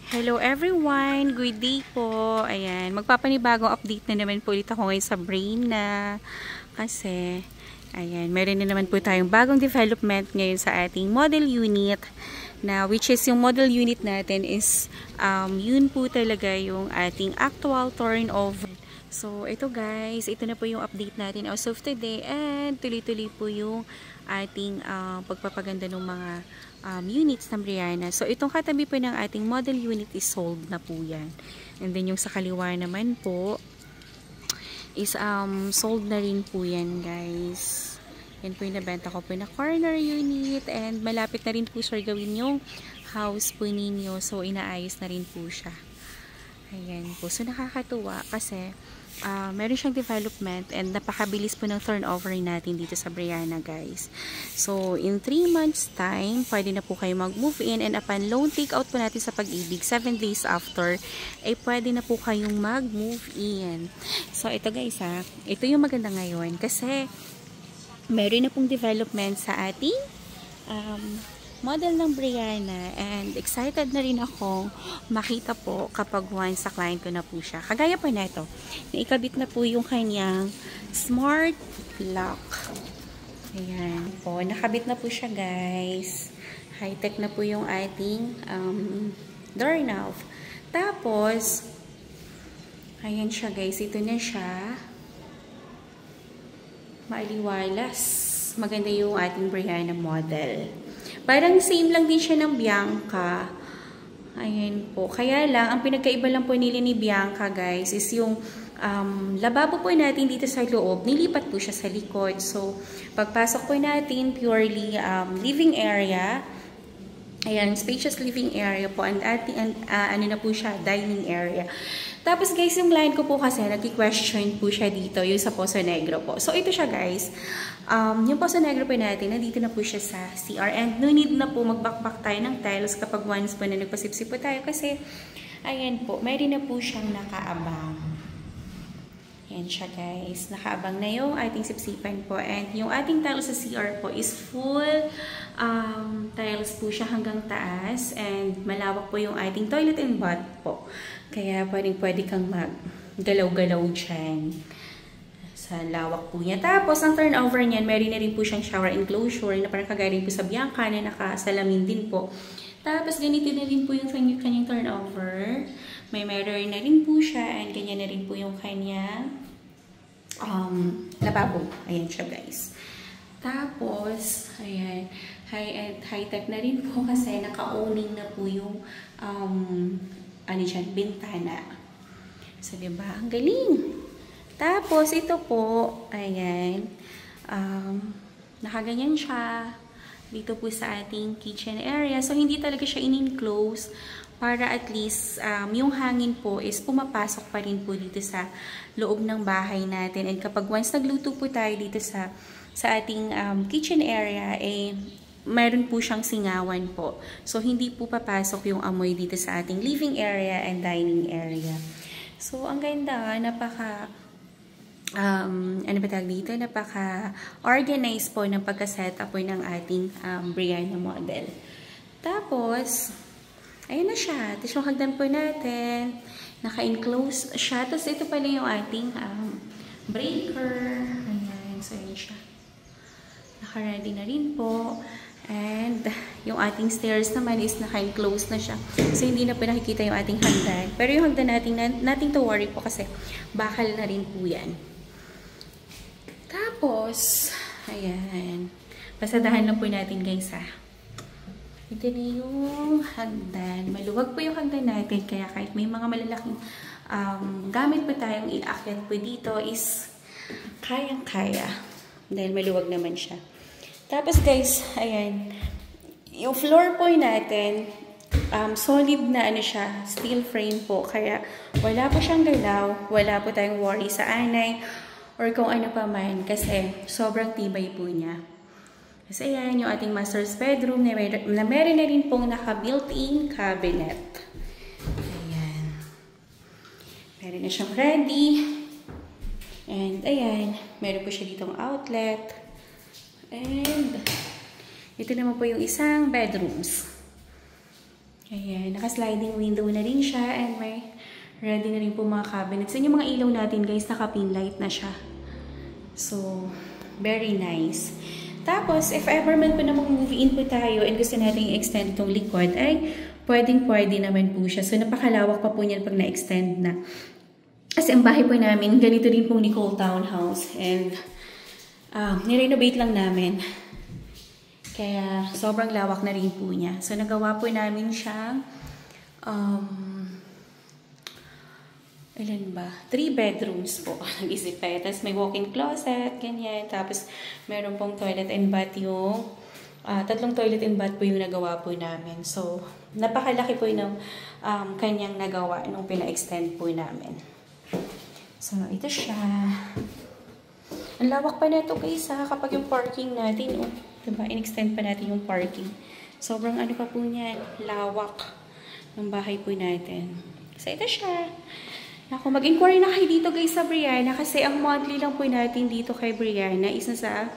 Hello everyone! Good day po! Ayan, magpapanibagong update na naman po ulit ako ngayon sa Breyna. Kasi, ayan, meron na naman po tayong bagong development ngayon sa ating model unit. Na, which is yung model unit natin is, yun po talaga yung ating actual turnover. So, ito guys, ito na po yung update natin as of today. And, tuloy-tuloy po yung ating pagpapaganda ng mga units ng Breyna. So, itong katabi po ng ating model unit is sold na po yan. And then, yung sa kaliwa naman po is sold na rin po yan, guys. Yan po yung nabenta ko po na corner unit. And, malapit na rin po sir gawin yung house po ninyo. So, inaayos na rin po siya. Ayan po. So, nakakatuwa kasi meron siyang development and napakabilis po ng turnover natin dito sa Breyna, guys. So, in 3 months time, pwede na po kayo mag-move in and upon loan take out po natin sa Pag-ibig, 7 days after, ay pwede na po kayong mag-move in. So, ito guys ito yung maganda ngayon kasi meron na pong development sa ating model ng Breyna and excited na rin akong makita po kapag once sa client ko na po siya. Kagaya po na ito, naikabit na po yung kanyang smart lock. Ayan po, nakabit na po siya guys. High-tech na po yung ating doorknob. Tapos, ayan siya guys, ito na siya. Maaliwalas. Maganda yung ating Breyna model. Parang same lang din siya ng Bianca. Ayan po. Kaya lang, ang pinagkaiba lang po nila ni Bianca, guys, is yung lababo po natin dito sa loob, nilipat po siya sa likod. So, pagpasok po natin, purely living area. Ayan, spacious living area po. And ano na po siya, dining area. Tapos guys, yung line ko po kasi, nag-question po siya dito, yung sa Poso Negro po. So, ito siya guys. Yung Poso Negro po natin, nandito na po siya sa CR. And no need na po magbakbak tayo ng tiles kapag once po na nagpasipsip po tayo. Kasi, ayan po, mayroon na po siyang nakaabang. Ayan siya guys. Nakaabang na yung ating sipsipan po. And yung ating tiles sa CR po is full tiles po siya hanggang taas. And malawak po yung ating toilet and bath po. Kaya pwede kang mag-galaw-galaw dyan. Sa lawak po niya. Tapos, ang turnover niyan, meron na rin po siyang shower enclosure na parang kagaya rin po sa Bianca na nakasalamin din po. Tapos, ganito na rin po yung kanyang turnover. Meron na rin po siya and ganyan na rin po yung kanyang lababo. Ayan siya guys. Tapos, ayan, high-tech na rin po kasi naka-owning na po yung ano dyan, bintana. So, diba? Ang galing! Tapos, ito po, ayan, nakaganyan siya dito po sa ating kitchen area. So, hindi talaga siya in-enclose para at least yung hangin po is pumapasok pa rin po dito sa loob ng bahay natin. And kapag once nagluto po tayo dito sa ating kitchen area, mayroon po siyang singawan po. So, hindi po papasok yung amoy dito sa ating living area and dining area. So, ang ganda, ano ba tawag dito? Napaka-organized po ng pagka-setup po ng ating Breyna model. Tapos, ayun na siya. Tapos yung hagdan po natin, naka-enclose siya. Tapos ito pala yung ating breaker. Ayan, so yun siya. Naka-ready na rin po. And yung ating stairs naman is naka-enclose na siya. So, hindi na po nakikita yung ating hagdan. Pero yung hagdan natin to worry po kasi bakal na rin po yan. Tapos, ayan. Pasadahan lang po natin guys Ito na yung hagdan. Maluwag po yung hagdan natin. Kaya kahit may mga malalaking gamit po tayong i-akyat po dito is kayang-kaya. Dahil maluwag naman siya. Tapos guys, ayan, yung floor po natin, solid na ano siya, steel frame po. Kaya wala po siyang galaw, wala po tayong worry sa anay, or kung ano pa man, kasi sobrang tibay po niya. Kasi ayan, yung ating master's bedroom na meron na rin pong naka-built-in cabinet. Ayan. Meron na siyang ready. And ayan, meron po siya ditong outlet. And ito naman po yung isang bedrooms. Ayan, naka-sliding window na rin siya and may ready na rin po mga cabinets. And yung mga ilaw natin guys, naka-pin light na siya. So, very nice. Tapos, if ever man po na mag-move in po tayo and gusto natin i-extend itong likod, ay pwedeng-pwede naman po siya. So, napakalawak pa po niyan pag na-extend na. Kasi ang bahay po namin, ganito din po Nicole Townhouse. And, nirenovate lang namin. Kaya, sobrang lawak na rin po niya. So, nagawa po namin siyang, ilan ba? 3 bedrooms po. Nag-isip tayo. Tapos, may walk-in closet, ganyan. Tapos, meron pong toilet and bath yung, 3 toilet and bath po yung nagawa po namin. So, napakalaki po yung kanyang nagawa nung pina-extend po namin. So, ito siya. Ang lawak pa na ito guys kapag yung parking natin, diba? In-extend pa natin yung parking. Sobrang ano pa po niyan, lawak ng bahay po natin. So, ito siya. Naku, mag-inquire na kayo dito guys sa Brianna kasi ang monthly lang po natin dito kay Brianna is nasa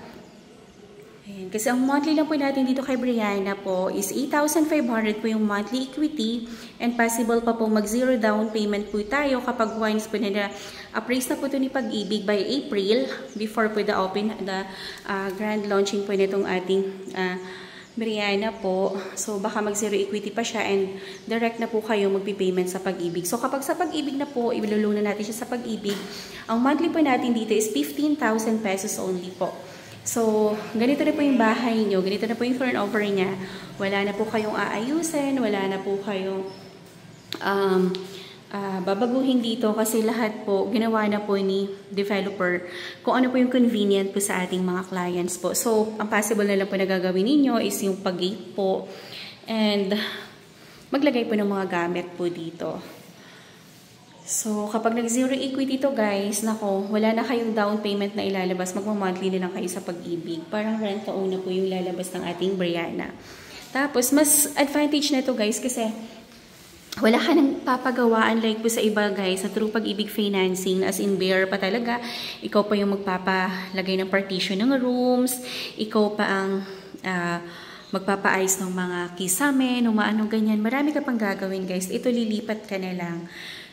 ayan, kasi ang monthly lang po natin dito kay Brianna po is 8,500 po yung monthly equity and possible pa po mag-zero down payment po tayo kapag once po na appraise na po ito ni Pag-ibig by April before po the grand launching po nitong ating Brianna po. So, baka mag-zero equity pa siya and direct na po kayo magpipayment sa Pag-ibig. So, kapag sa Pag-ibig na po, iluluna natin siya sa Pag-ibig, ang monthly po natin dito is 15,000 pesos only po. So, ganito na po yung bahay nyo, ganito na po yung turnover niya. Wala na po kayong aayusin, wala na po kayong babaguhin dito kasi lahat po ginawa na po ni developer kung ano po yung convenient po sa ating mga clients po. So, ang possible na lang po na gagawin ninyo is yung pag-gate po and maglagay po ng mga gamit po dito. So, kapag nag-zero equity to guys, nako, wala na kayong down payment na ilalabas. Magma-monthly na lang kayo sa Pag-ibig. Parang rent-to-own na po yung lalabas ng ating Brianna. Tapos, mas advantage na to guys kasi wala ka nang papagawaan like po sa iba guys, sa True Pag-ibig financing, as in bare pa talaga. Ikaw pa yung magpapalagay ng partition ng rooms. Ikaw pa ang magpapaayos ng mga kisame, ng maano ganyan. Marami ka pang gagawin guys. Ito lilipat ka na lang.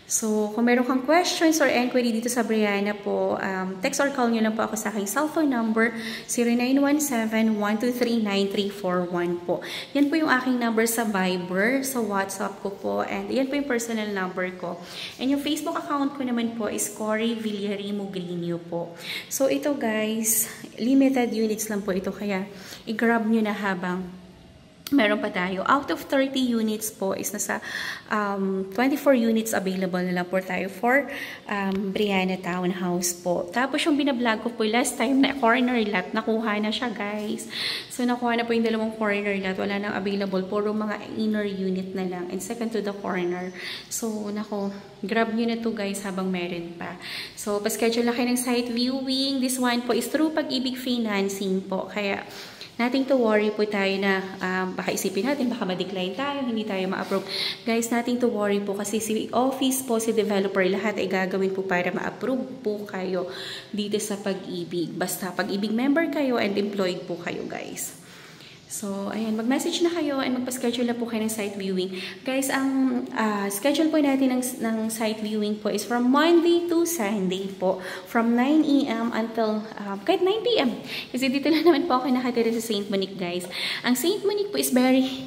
So, kung meron kang questions or inquiry dito sa Brianna po, text or call nyo lang po ako sa aking cellphone number, 0917-123-9341 po. Yan po yung aking number sa Viber, sa WhatsApp ko po, and yan po yung personal number ko. And yung Facebook account ko naman po is Cory Villarimo Grino po. So, ito guys, limited units lang po ito, kaya i-grab nyo na habang meron pa tayo. Out of 30 units po is nasa 24 units available na lang po tayo for Brianna Townhouse po. Tapos yung binablog ko po last time na corner lot, nakuha na siya guys. So nakuha na po yung dalawang corner lot. Wala nang available. Puro mga inner unit na lang. And second to the corner. So nako, grab nyo na to guys habang meron pa. So pa-schedule na kayo ng site viewing. This one po is True Pag-ibig financing po. Kaya nothing to worry po tayo na baka isipin natin, baka ma-decline tayo, hindi tayo ma-approve. Guys, nothing to worry po kasi si office po, si developer, lahat ay gagawin po para ma-approve po kayo dito sa Pag-ibig. Basta Pag-ibig member kayo and employed po kayo guys. So, ayan, mag-message na kayo and magpa-schedule na po kayo ng site viewing. Guys, ang schedule po natin ng site viewing po is from Monday to Sunday po. From 9 AM until kahit 9 PM. Kasi dito lang naman po ako nakatira sa St. Monique, guys. Ang St. Monique po is very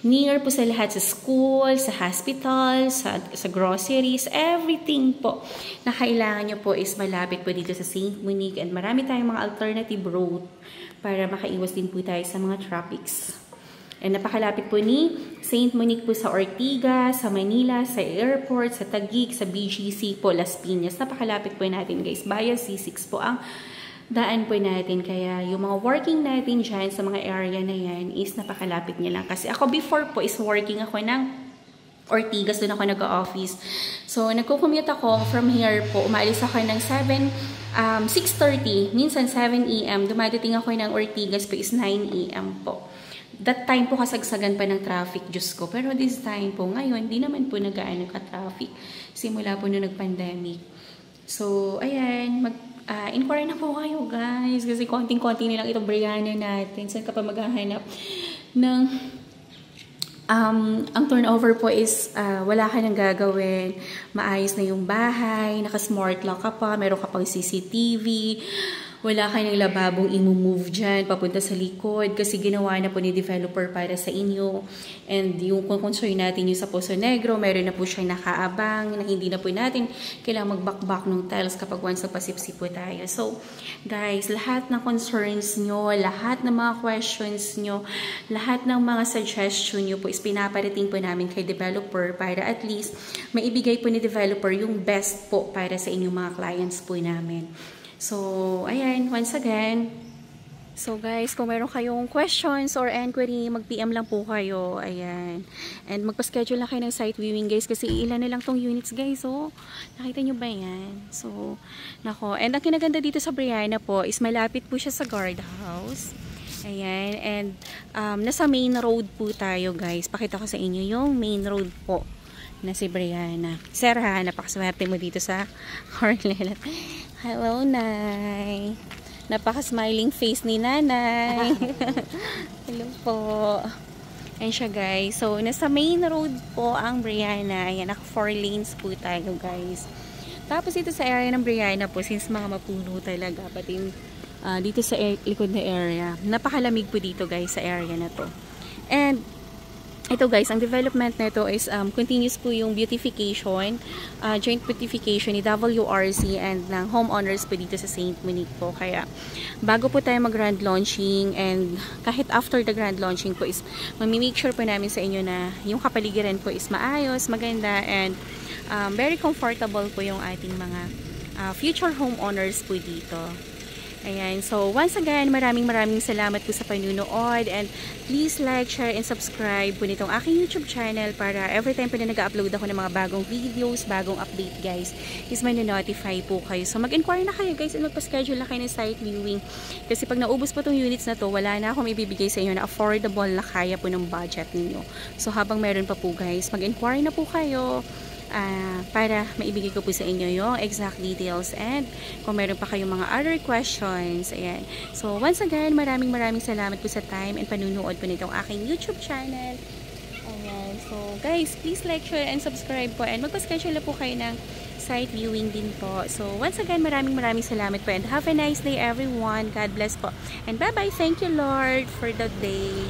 near po sa lahat, sa school, sa hospital, sa groceries, everything po na kailangan nyo po is malapit po dito sa St. Monique and marami tayong mga alternative route para makaiwas din po tayo sa mga traffics. And napakalapit po ni St. Monique po sa Ortigas, sa Manila, sa airport, sa Taguig, sa BGC po, Las Piñas. Napakalapit po natin guys. Via C6 po ang daan po natin. Kaya yung mga working natin dyan sa mga area na yan is napakalapit niya lang. Kasi ako before po is working ako ng Ortigas, doon ako nag-office. So, nagko-commute ako from here po. Umaalis ako ng 6:30, minsan 7 AM. Dumadating ako ng Ortigas po is 9 AM po. That time po kasagsagan pa ng traffic, Diyos ko. Pero this time po, ngayon, hindi naman po nag-aano ka-traffic. Simula po nung nag-pandemic. So, ayan, inquire na po kayo guys. Kasi konting-konti nilang itong Brianna natin. Saan ka pa maghahanap ng Ang turnover po is wala ka nang gagawin. Maayos na yung bahay, naka-smart lock ka pa, meron ka pang CCTV, wala ka ng lababong i-move dyan, papunta sa likod, kasi ginawa na po ni developer para sa inyo. And yung kung concern natin yung sa Poso Negro, meron na po siya nakaabang, na hindi na po natin kailangan mag-back ng tiles kapag once nagpasipsip po tayo. So, guys, lahat ng concerns nyo, lahat ng mga questions nyo, lahat ng mga suggestion nyo po is pinaparating po namin kay developer para at least maibigay po ni developer yung best po para sa inyong mga clients po namin. So, ayan, once again. So guys, kung meron kayong questions or inquiry, mag-PM lang po kayo. Ayan. And magpa-schedule na kayo ng site viewing guys kasi ilan na lang tong units guys. Oh, nakita nyo ba yan? So, nako. And ang kinaganda dito sa Brianna po is malapit po siya sa guardhouse. Ayan. And nasa main road po tayo guys. Pakita ko sa inyo yung main road po na si Brianna. Sir ha, napakaswerte mo dito sa Harlan. Hello, Nay. Napaka-smiling face ni Nanay. Hello po. Ayan siya, guys. So, nasa main road po ang Brianna. Ayan, naka 4 lanes po tayo, guys. Tapos, dito sa area ng Brianna po, since mga mapuno talaga, pati dito sa likod na area, napakalamig po dito, guys, sa area na to. And, ito guys, ang development na ito is continuous po yung beautification, joint beautification ni WRC and ng homeowners po dito sa St. Monique po. Kaya bago po tayo mag-grand launching and kahit after the grand launching po is mamimake sure po namin sa inyo na yung kapaligiran po is maayos, maganda and very comfortable po yung ating mga future homeowners po dito. Ayan. So, once again, maraming salamat po sa panunood and please like, share, and subscribe po nitong aking YouTube channel para every time po na nag-upload ako ng mga bagong videos, bagong update guys, is may na-notify po kayo. So, mag-inquire na kayo guys and magpa-schedule na kayo ng site viewing kasi pag naubos po tong units na to, wala na akong ibibigay sa inyo na affordable na kaya po ng budget ninyo. So, habang meron pa po guys, mag-inquire na po kayo para maibigay ko po sa inyo yung exact details and kung meron pa kayong mga other questions, ayan. So, once again, maraming salamat po sa time and panunood po nitong aking YouTube channel. Ayan. So, guys, please like, share, and subscribe po and magpa-schedule na po kayo ng site viewing din po. So, once again, maraming salamat po and have a nice day everyone. God bless po. And bye-bye. Thank you, Lord, for the day.